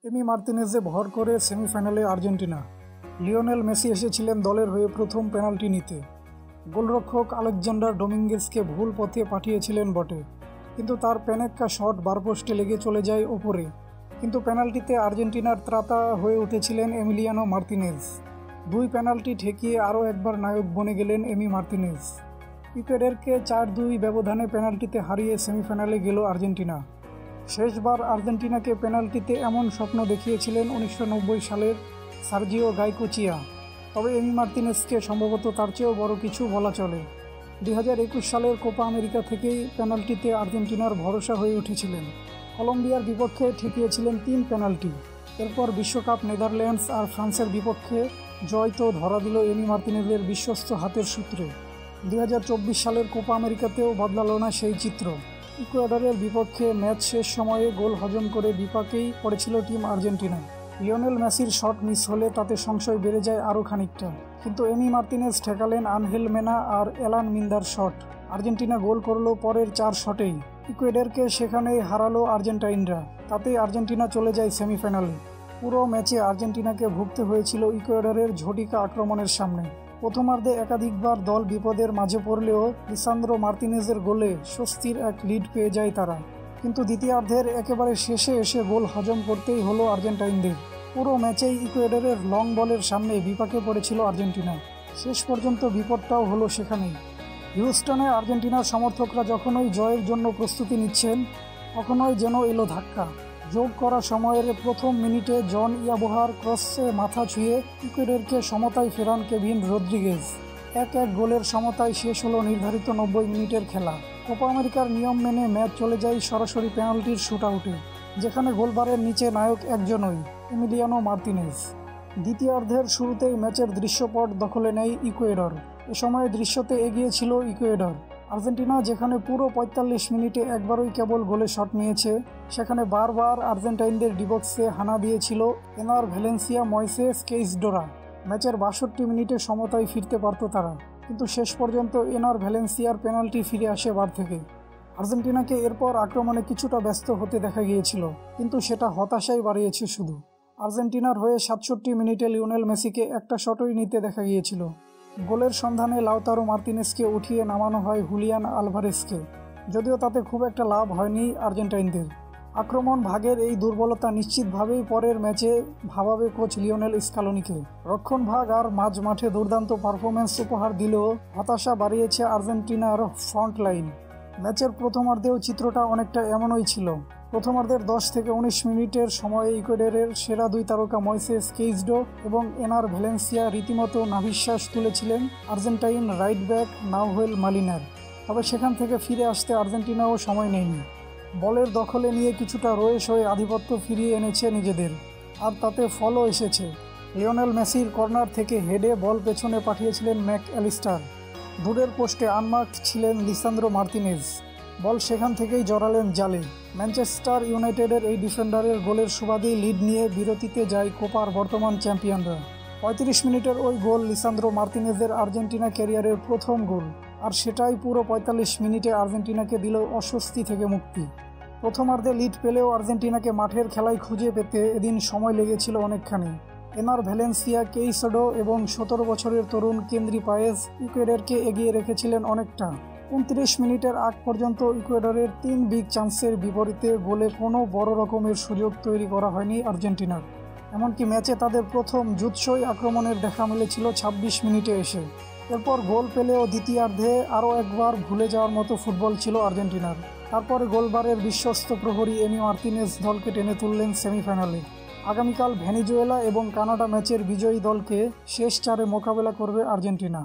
এমি মার্তিনেজে ভর করে সেমিফাইনালে আর্জেন্টিনা। লিওনেল মেসি এসেছিলেন দলের হয়ে প্রথম পেনাল্টি নিতে। গোলরক্ষক আলেকজান্ডার ডোমিঙ্গেজকে ভুল পথে পাঠিয়েছিলেন বটে, কিন্তু তার পেনেক্কা শট বারপোস্টে লেগে চলে যায় ওপরে। কিন্তু পেনাল্টিতে আর্জেন্টিনার ত্রাতা হয়ে উঠেছিলেন এমিলিয়ানো মার্তিনেজ। দুই পেনাল্টি ঠেকিয়ে আরও একবার নায়ক বনে গেলেন এমি মার্তিনেজ। ইকুয়েডরকে 4-2 ব্যবধানে পেনাল্টিতে হারিয়ে সেমিফাইনালে গেল আর্জেন্টিনা। শেষবার আর্জেন্টিনাকে পেনাল্টিতে এমন স্বপ্ন দেখিয়েছিলেন 1990 সালের সার্জিও গাইকোচিয়া। তবে এমি মার্তিনেজকে সম্ভবত তার চেয়েও বড় কিছু বলা চলে। 2021 সালের কোপা আমেরিকা থেকেই পেনাল্টিতে আর্জেন্টিনার ভরসা হয়ে উঠেছিলেন। কলম্বিয়ার বিপক্ষে ঠেকিয়েছিলেন 3 পেনাল্টি। এরপর বিশ্বকাপ নেদারল্যান্ডস আর ফ্রান্সের বিপক্ষে জয় তো ধরা দিল এমি মার্তিনেজের বিশ্বস্ত হাতের সূত্রে। 2024 সালের কোপা আমেরিকাতেও বদলালো না সেই চিত্র। ইকুয়েডরের বিপক্ষে ম্যাচ শেষ সময়ে গোল হজম করে বিপাকেই পড়েছিল টিম আর্জেন্টিনা। লিওনেল মেসির শট মিস হলে তাতে সংশয় বেড়ে যায় আরও খানিকটা, কিন্তু এমি মার্তিনেজ ঠেকালেন আনহেল মেনা আর এলান মিন্দার শট। আর্জেন্টিনা গোল করলো পরের 4 শটেই। ইকুয়েডরকে সেখানেই হারালো আর্জেন্টাইনরা। তাতেই আর্জেন্টিনা চলে যায় সেমিফাইনালে। পুরো ম্যাচে আর্জেন্টিনাকে ভুগতে হয়েছিল ইকুয়েডরের ঝটিকা আক্রমণের সামনে। প্রথমার্ধে একাধিকবার দল বিপদের মাঝে পড়লেও লিসান্দ্রো মার্তিনেজের গোলে স্বস্তির এক লিড পেয়ে যায় তারা। কিন্তু দ্বিতীয়ার্ধের একেবারে শেষে এসে গোল হজম করতেই হলো আর্জেন্টাইনদের। পুরো ম্যাচেই ইকুয়েডরের লং বলের সামনে বিপাকে পড়েছিল আর্জেন্টিনা। শেষ পর্যন্ত বিপদটাও হলো সেখানেই। হিউস্টনে আর্জেন্টিনার সমর্থকরা যখনই জয়ের জন্য প্রস্তুতি নিচ্ছেন, তখনই যেন এলো ধাক্কা। যোগ করা সময়ের প্রথম মিনিটে জন ইয়াবোহার ক্রসে মাথা ছুঁয়ে ইকুয়েডরকে সমতায় ফেরান কেভিন রদ্রিগেজ। 1-1 গোলের সমতায় শেষ হলো নির্ধারিত 90 মিনিটের খেলা। কোপা আমেরিকার নিয়ম মেনে ম্যাচ চলে যায় সরাসরি পেনাল্টির শুটআউটে, যেখানে গোলবারের নিচে নায়ক একজনই, এমিলিয়ানো মার্তিনেজ। দ্বিতীয়ার্ধের শুরুতেই ম্যাচের দৃশ্যপট দখলে নেয় ইকুয়েডর। এ সময়ে দৃশ্যতে এগিয়ে ছিল ইকুয়েডর। আর্জেন্টিনা যেখানে পুরো 45 মিনিটে একবারই কেবল গোলে শট নিয়েছে, সেখানে বারবার আর্জেন্টাইনদের ডিবক্সে হানা দিয়েছিল এনার ভ্যালেন্সিয়া ময়েসেস কেইসডোরা। ম্যাচের 62 মিনিটে সমতায় ফিরতে পারত তারা, কিন্তু শেষ পর্যন্ত এনার ভ্যালেন্সিয়ার পেনাল্টি ফিরে আসে বার থেকে। আর্জেন্টিনাকে এরপর আক্রমণে কিছুটা ব্যস্ত হতে দেখা গিয়েছিল, কিন্তু সেটা হতাশাই বাড়িয়েছে শুধু। আর্জেন্টিনার হয়ে 67 মিনিটে লিওনেল মেসিকে একটা শটই নিতে দেখা গিয়েছিল। গোলের সন্ধানে লাউতারো মার্তিনেজকে উঠিয়ে নামানো হয় হুলিয়ান আলভারেজকে, যদিও তাতে খুব একটা লাভ হয়নি আর্জেন্টাইনদের। আক্রমণ ভাগের এই দুর্বলতা নিশ্চিতভাবেই পরের ম্যাচে ভাবাবে কোচ লিওনেল স্কালোনিকে। রক্ষণ ভাগ আর মাঝ মাঠে দুর্দান্ত পারফরম্যান্স উপহার দিলেও হতাশা বাড়িয়েছে আর্জেন্টিনার ফ্রন্ট লাইন। ম্যাচের প্রথমার্ধেও চিত্রটা অনেকটা এমনই ছিল। প্রথমার্ধের 10 থেকে 19 মিনিটের সময়ে ইকুয়েডরের সেরা 2 তারকা ময়েসেস কেইসডো এবং এনার ভ্যালেন্সিয়া রীতিমতো নাভিশ্বাস তুলেছিলেন আর্জেন্টাইন রাইট ব্যাক নাউয়েল মালিনার। তবে সেখান থেকে ফিরে আসতে আর্জেন্টিনাও সময় নেয়নি। বলের দখলে নিয়ে কিছুটা রয়েস হয়ে আধিপত্য ফিরিয়ে এনেছে নিজেদের, আর তাতে ফলও এসেছে। লিওনেল মেসির কর্নার থেকে হেডে বল পেছনে পাঠিয়েছিলেন ম্যাক অ্যালিস্টার। দূরের পোস্টে আনমার্কড ছিলেন লিসান্দ্রো মার্তিনেজ। বল সেখান থেকেই জড়ালেন জালে। ম্যানচেস্টার ইউনাইটেডের এই ডিফেন্ডারের গোলের সুবাদেই লিড নিয়ে বিরতিতে যায় কোপার বর্তমান চ্যাম্পিয়নরা। 35 মিনিটের ওই গোল লিসান্দ্রো মার্তিনেজের আর্জেন্টিনা ক্যারিয়ারের প্রথম গোল, আর সেটাই পুরো 45 মিনিটে আর্জেন্টিনাকে দিল অস্বস্তি থেকে মুক্তি। প্রথমার্ধে লিড পেলেও আর্জেন্টিনাকে মাঠের খেলায় খুঁজে পেতে এদিন সময় লেগেছিল অনেকখানি। এনার ভ্যালেন্সিয়া কেইসডো এবং 17 বছরের তরুণ কেন্দ্রি পায়েস ইকুয়েডরকে এগিয়ে রেখেছিলেন অনেকটা। 29 মিনিটের আগ পর্যন্ত ইকুয়েডরের 3 বিগ চান্সের বিপরীতে গোলে কোনো বড় রকমের সুযোগ তৈরি করা হয়নি আর্জেন্টিনার। এমনকি ম্যাচে তাদের প্রথম জুৎসই আক্রমণের দেখা মিলেছিল 26 মিনিটে এসে। এরপর গোল পেলেও দ্বিতীয়ার্ধে আরও একবার ভুলে যাওয়ার মতো ফুটবল ছিল আর্জেন্টিনার। তারপরে গোলবারের বিশ্বস্ত প্রহরী এমি মার্তিনেজ দলকে টেনে তুললেন সেমিফাইনালে। আগামীকাল ভেনেজুয়েলা এবং কানাডা ম্যাচের বিজয়ী দলকে শেষ 4-এ মোকাবেলা করবে আর্জেন্টিনা।